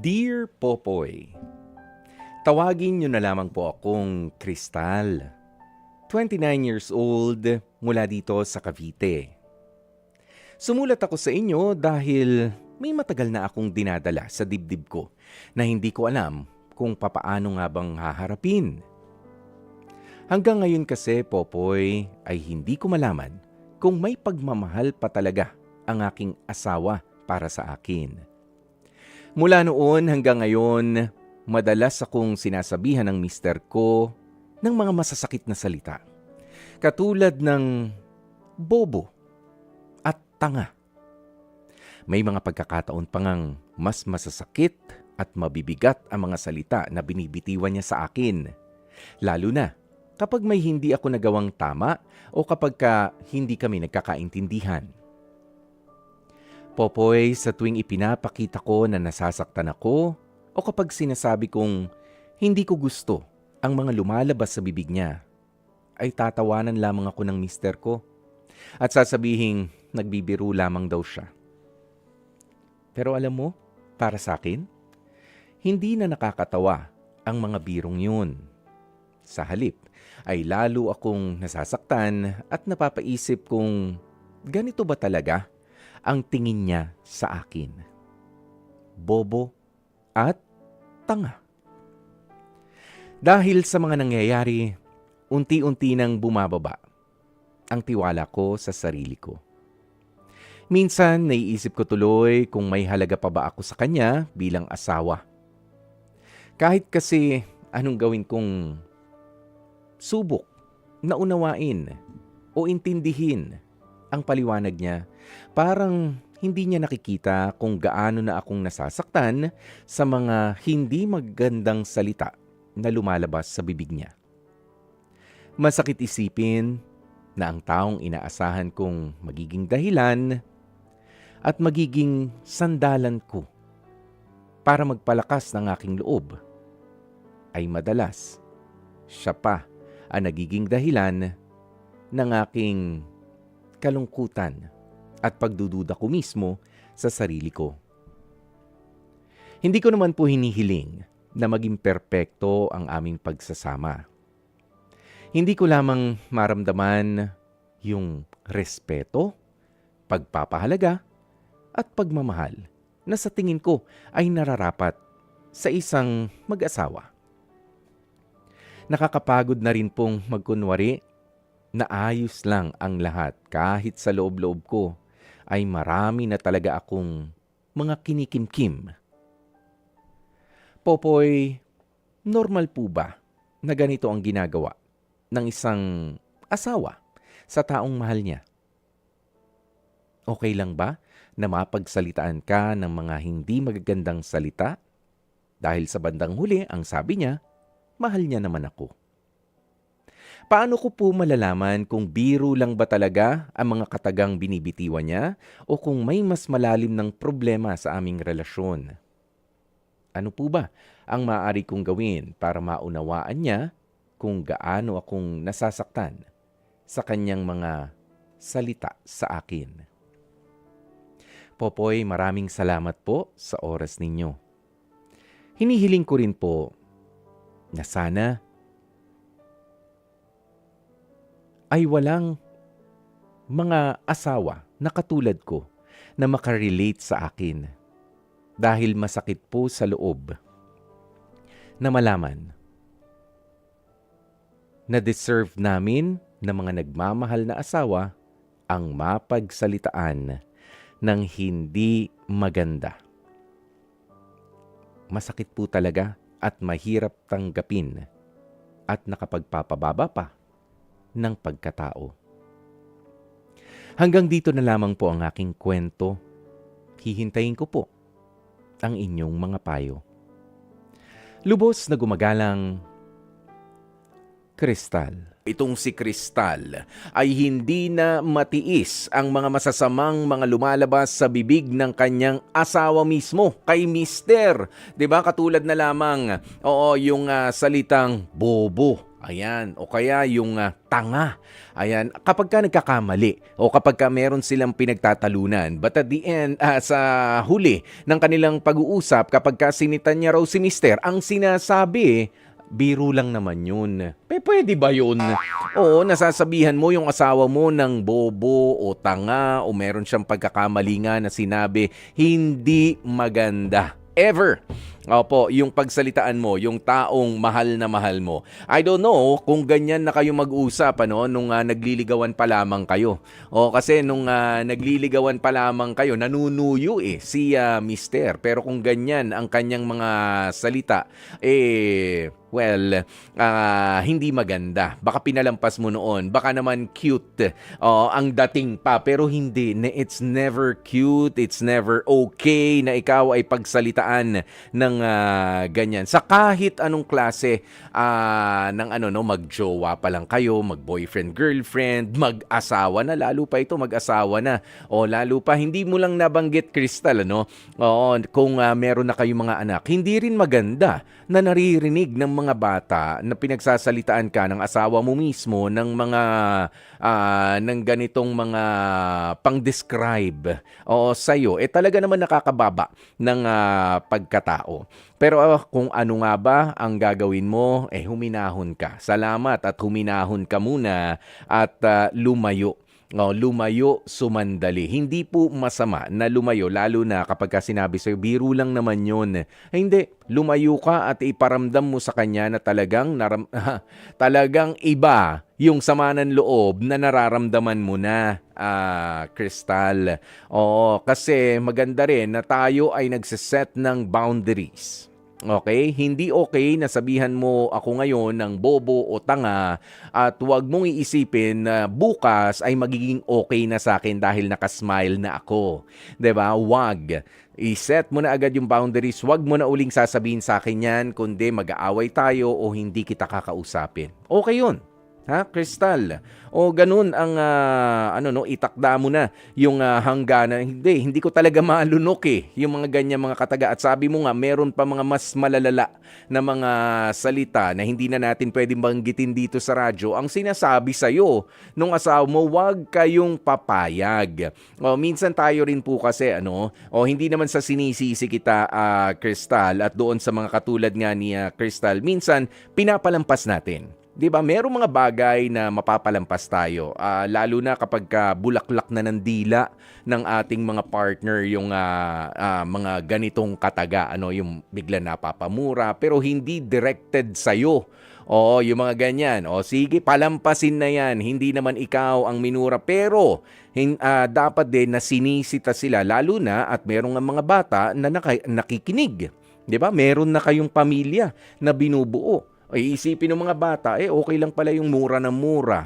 Dear Popoy, tawagin niyo na lamang po akong Kristal. 29 years old, mula dito sa Cavite. Sumulat ako sa inyo dahil may matagal na akong dinadala sa dibdib ko na hindi ko alam kung papaano nga bang haharapin. Hanggang ngayon kasi, Popoy, ay hindi ko malaman kung may pagmamahal pa talaga ang aking asawa para sa akin. Mula noon hanggang ngayon, madalas akong sinasabihan ng mister ko ng mga masasakit na salita. Katulad ng bobo at tanga. May mga pagkakataon pa ngang mas masasakit at mabibigat ang mga salita na binibitiwan niya sa akin. Lalo na kapag may hindi ako nagawang tama o kapag hindi kami nagkakaintindihan. Popoy, sa tuwing ipinapakita ko na nasasaktan ako o kapag sinasabi kong hindi ko gusto ang mga lumalabas sa bibig niya, ay tatawanan lamang ako ng mister ko at sasabihing nagbibiro lamang daw siya. Pero alam mo, para sa akin, hindi na nakakatawa ang mga birong yun. Sa halip, ay lalo akong nasasaktan at napapaisip kung ganito ba talaga ang tingin niya sa akin. Bobo at tanga. Dahil sa mga nangyayari, unti-unti nang bumababa ang tiwala ko sa sarili ko. Minsan, naiisip ko tuloy kung may halaga pa ba ako sa kanya bilang asawa. Kahit kasi anong gawin kong subok na unawain o intindihin ang paliwanag niya, parang hindi niya nakikita kung gaano na akong nasasaktan sa mga hindi magandang salita na lumalabas sa bibig niya. Masakit isipin na ang taong inaasahan kong magiging dahilan at magiging sandalan ko para magpalakas ng aking loob ay madalas siya pa ang nagiging dahilan ng aking kalungkutan at pagdududa ko mismo sa sarili ko. Hindi ko naman po hinihiling na maging perpekto ang aming pagsasama. Hindi ko lamang maramdaman yung respeto, pagpapahalaga at pagmamahal na sa tingin ko ay nararapat sa isang mag-asawa. Nakakapagod na rin pong magkunwari na ayos lang ang lahat kahit sa loob-loob ko ay marami na talaga akong mga kinikimkim. Popoy, normal po ba na ganito ang ginagawa ng isang asawa sa taong mahal niya? Okay lang ba na mapagsalitaan ka ng mga hindi magagandang salita? Dahil sa bandang huli, ang sabi niya, mahal niya naman ako. Paano ko po malalaman kung biro lang ba talaga ang mga katagang binibitiwan niya o kung may mas malalim ng problema sa aming relasyon? Ano po ba ang maaari kong gawin para maunawaan niya kung gaano akong nasasaktan sa kanyang mga salita sa akin? Popoy, maraming salamat po sa oras ninyo. Hinihiling ko rin po na sana ay walang mga asawa na katulad ko na makarelate sa akin dahil masakit po sa loob na malaman na deserve namin na mga nagmamahal na asawa ang mapagsalitaan ng hindi maganda. Masakit po talaga at mahirap tanggapin at nakapagpapababa pa ng pagkatao. Hanggang dito na lamang po ang aking kwento. Hihintayin ko po ang inyong mga payo. Lubos na gumagalang, Kristal. Itong si Kristal ay hindi na matiis ang mga masasamang mga lumalabas sa bibig ng kanyang asawa mismo, kay mister. 'Di ba? Katulad na lamang, yung salitang bobo Ayan, o kaya yung tanga. Ayan, kapag ka nagkakamali o kapag ka meron silang pinagtatalunan. But at the end, sa huli ng kanilang pag-uusap, kapag ka sinitan niya raw si Mister, ang sinasabi, biro lang naman yun. Pwede ba yun? Oo, nasasabihan mo yung asawa mo ng bobo o tanga o meron siyang pagkakamali nga na sinabi, hindi maganda. Ever. Opo, yung pagsalitaan mo, yung taong mahal na mahal mo. I don't know kung ganyan na kayo mag-usap nung nagliligawan pa lamang kayo. O kasi nung nagliligawan pa lamang kayo, nanunuyo si Mister. Pero kung ganyan ang kanyang mga salita, hindi maganda. Baka pinalampas mo noon. Baka naman cute ang dating pa. Pero hindi. It's never cute. It's never okay na ikaw ay pagsalitaan ng ganyan. Sa kahit anong klase ng magjowa pa lang kayo, mag-boyfriend, girlfriend, mag-asawa na. Lalo pa ito, mag-asawa na. O lalo pa, hindi mo lang nabanggit, Crystal, Oo, kung meron na kayong mga anak. Hindi rin maganda na naririnig ng mga bata na pinagsasalitaan ka ng asawa mo mismo ng mga ng ganitong mga pang-describe sa'yo. Talaga naman nakakababa ng pagkatao. Pero kung ano nga ba ang gagawin mo, huminahon ka. Salamat at huminahon ka muna at lumayo. Lumayo, sumandali. Hindi po masama na lumayo, lalo na kapag sinabi sa'yo, biro lang naman yun. Hindi, lumayo ka at iparamdam mo sa kanya na talagang iba yung sama ng loob na nararamdaman mo na, Crystal. Oo, kasi maganda rin na tayo ay nagsiset ng boundaries. Okay? Hindi okay na sabihan mo ako ngayon ng bobo o tanga at huwag mong iisipin na bukas ay magiging okay na sa akin dahil nakasmile na ako. 'Di ba? Huwag. I-set mo na agad yung boundaries. Huwag mo na uling sasabihin sa akin yan, kundi mag-aaway tayo o hindi kita kakausapin. Okay yun. Ha, Crystal? O ganun ang itakda mo na yung hangganan. Hindi ko talaga malunok yung mga ganyan mga kataga. At sabi mo nga, meron pa mga mas malalala na mga salita na hindi na natin pwedeng banggitin dito sa radyo. Ang sinasabi sa'yo nung asawa mo, wag kayong papayag. Minsan tayo rin po kasi, hindi naman sa sinisisi kita, Crystal, at doon sa mga katulad nga ni Crystal, minsan pinapalampas natin. 'Di ba? Merong mga bagay na mapapalampas tayo. Lalo na kapag bulaklak na ng dila ng ating mga partner yung mga ganitong kataga, yung bigla napapamura pero hindi directed sa iyo. Oo, yung mga ganyan. O sige, palampasin na yan. Hindi naman ikaw ang minura. Pero dapat din na sinisita sila. Lalo na at merong mga bata na nakikinig. 'Di ba? Meron na kayong pamilya na binubuo. Iisipin ng mga bata, okay lang pala yung mura ng mura.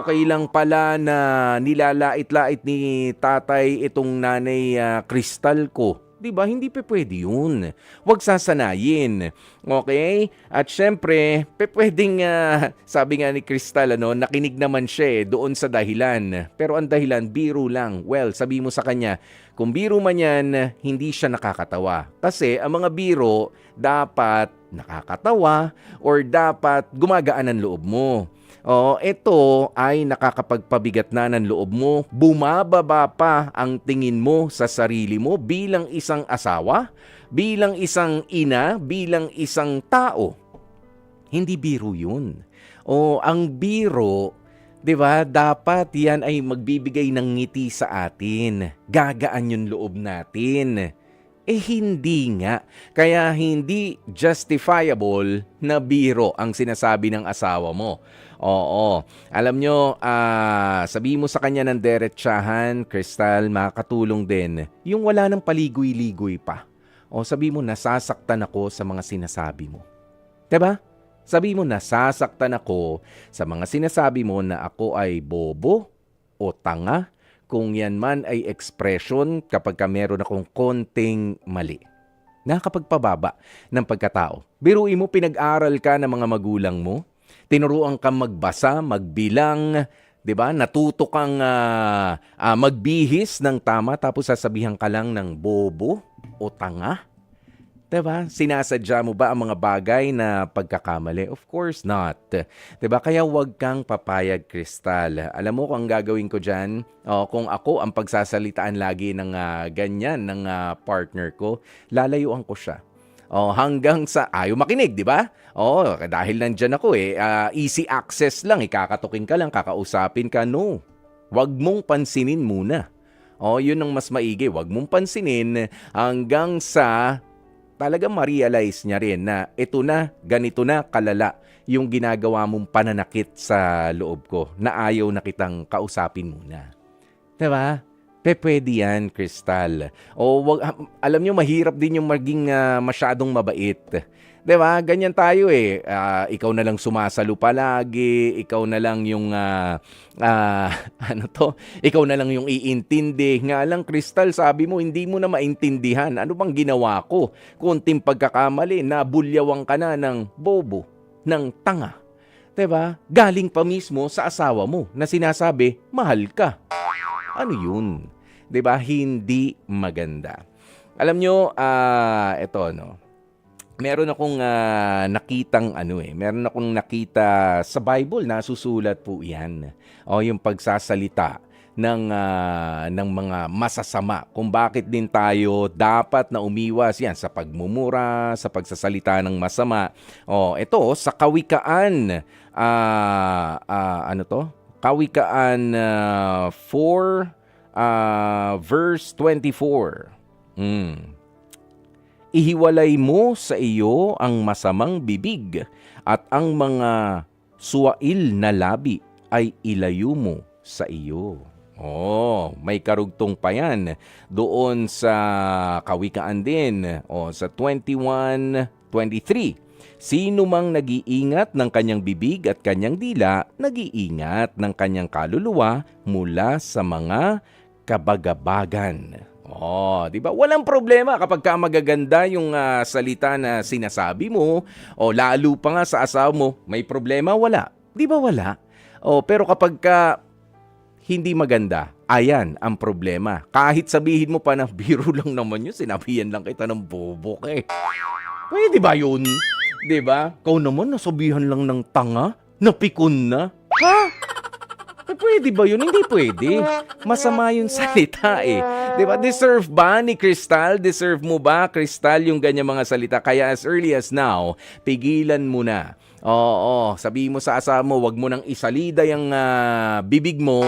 Okay lang pala na nilalait-lait ni tatay itong nanay Crystal ko. 'Di ba? Hindi pwede yun. Huwag sasanayin. Okay? At syempre, pwedeng, sabi nga ni Crystal, nakinig naman siya doon sa dahilan. Pero ang dahilan, biro lang. Well, sabi mo sa kanya, kung biro man yan, hindi siya nakakatawa. Kasi ang mga biro, dapat nakakatawa or dapat gumagaan ang loob mo. Ito ay nakakapagpabigat na ng loob mo. Bumababa pa ang tingin mo sa sarili mo bilang isang asawa, bilang isang ina, bilang isang tao. Hindi biro yun. Ang biro, 'di ba? Dapat yan ay magbibigay ng ngiti sa atin. Gagaan yung loob natin. Hindi nga. Kaya hindi justifiable na biro ang sinasabi ng asawa mo. Oo. Alam nyo, sabi mo sa kanya ng diretsahan, Crystal, makakatulong din yung wala nang paligoy-ligoy pa. Sabi mo, nasasaktan ako sa mga sinasabi mo. 'Di ba? Sabi mo, nasasaktan ako sa mga sinasabi mo na ako ay bobo o tanga, kung yan man ay expression kapag meron akong konting mali. Nakakapagpababa ng pagkatao. Biruin mo, pinag-aral ka ng mga magulang mo, tinuruan kang magbasa, magbilang, 'di ba? Natuto kang magbihis ng tama tapos sasabihan ka lang ng bobo o tanga. 'Diba? Sinasadya mo ba ang mga bagay na pagkakamali? Of course not. 'Diba? Kaya huwag kang papayag, Crystal. Alam mo kung ang gagawin ko diyan, kung ako ang pagsasalitaan lagi ng ganyan ng partner ko, lalayuan ko siya. Hanggang sa ayaw makinig, 'di ba? Dahil nandiyan ako easy access lang, ikakatukin ka lang, kakausapin ka. No. Huwag mong pansinin muna. Yun ang mas maigi. Huwag mong pansinin hanggang sa talagang ma-realize niya rin na ito na, ganito na kalala yung ginagawa mong pananakit sa loob ko na ayaw na kitang kausapin muna. Diba? Pwede yan, Crystal. Alam nyo, mahirap din yung maging masyadong mabait. Diba? Ganyan tayo ikaw na lang sumasalo palagi, ikaw na lang yung ikaw na lang yung iintindi. Nga lang, Crystal, sabi mo hindi mo na maintindihan. Ano bang ginawa ko? Kunting pagkakamali, nabulyawan ka na ng bobo, ng tanga. Diba? Galing pa mismo sa asawa mo na sinasabi, mahal ka. Ano yun? Diba? Hindi maganda. Alam nyo, meron akong meron akong nakita sa Bible, nasusulat po yan. Yung pagsasalita ng mga masasama. Kung bakit din tayo dapat na umiwas yan sa pagmumura, sa pagsasalita ng masama. Ito, sa Kawikaan, Kawikaan 4, verse 24. Ihiwalay mo sa iyo ang masamang bibig at ang mga suwail na labi ay ilayo mo sa iyo. May karugtong pa yan doon sa Kawikaan din. Sa 21:23. Sino mang nag-iingat ng kanyang bibig at kanyang dila, nag-iingat ng kanyang kaluluwa mula sa mga kabagabagan. Di ba? Walang problema kapag ka magaganda yung salita na sinasabi mo, lalo pa nga sa asawa mo, may problema, wala. Di ba wala? Pero kapag ka hindi maganda, ayan ang problema. Kahit sabihin mo pa na biro lang naman yun, sinabihan lang kita ng bobo ka Pwede ba yun? Di ba? Kau naman, nasabihan lang ng tanga, napikon na. Ha? Pwede ba yun? Hindi pwede. Masama yung salita Diba? Deserve ba ni Crystal? Deserve mo ba, Crystal, yung ganyan mga salita? Kaya as early as now, pigilan mo na. Sabihin mo sa asawa mo, wag mo nang isalida yung bibig mo,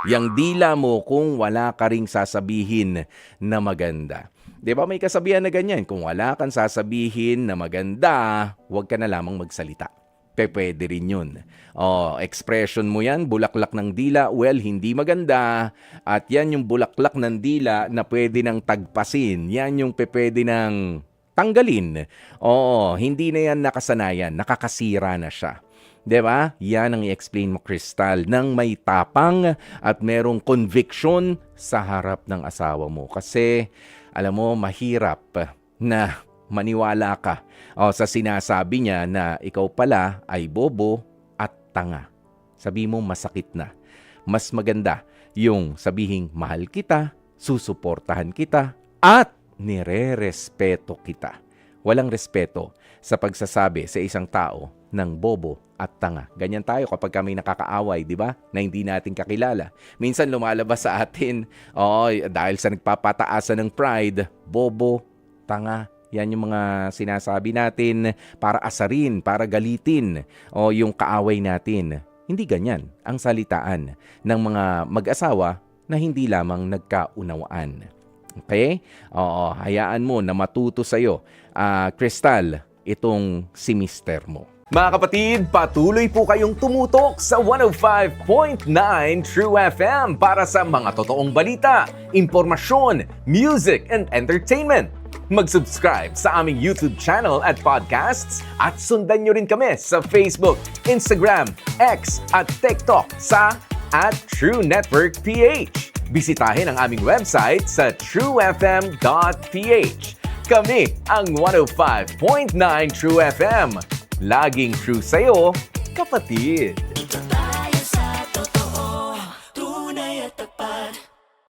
yung dila mo kung wala ka ring sasabihin na maganda. Diba may kasabihan na ganyan? Kung wala kang sasabihin na maganda, wag ka na lamang magsalita. Pwede rin yun. Expression mo yan, bulaklak ng dila, well, hindi maganda. At yan yung bulaklak ng dila na pwede nang tagpasin. Yan yung pwede nang tanggalin. Hindi na yan nakasanayan, nakakasira na siya. Diba? Yan ang i-explain mo, Crystal, nang may tapang at merong conviction sa harap ng asawa mo. Kasi, alam mo, mahirap na maniwala ka sa sinasabi niya na ikaw pala ay bobo at tanga. Sabi mo masakit na. Mas maganda yung sabihing mahal kita, susuportahan kita, at nire-respeto kita. Walang respeto sa pagsasabi sa isang tao ng bobo at tanga. Ganyan tayo kapag kami nakakaaway, di ba? Na hindi natin kakilala. Minsan lumalabas sa atin, dahil sa nagpapataasan ng pride, bobo, tanga. Yan yung mga sinasabi natin para asarin, para galitin yung kaaway natin. Hindi ganyan ang salitaan ng mga mag-asawa na hindi lamang nagkaunawaan. Okay? Hayaan mo na matuto sa'yo, Crystal, itong si mister mo. Mga kapatid, patuloy po kayong tumutok sa 105.9 True FM para sa mga totoong balita, impormasyon, music, and entertainment. Mag-subscribe sa aming YouTube channel at podcasts at sundan nyo rin kami sa Facebook, Instagram, X at TikTok sa @TrueNetworkPH. Bisitahin ang aming website sa truefm.ph. Kami ang 105.9 True FM. Laging true sa'yo, kapatid.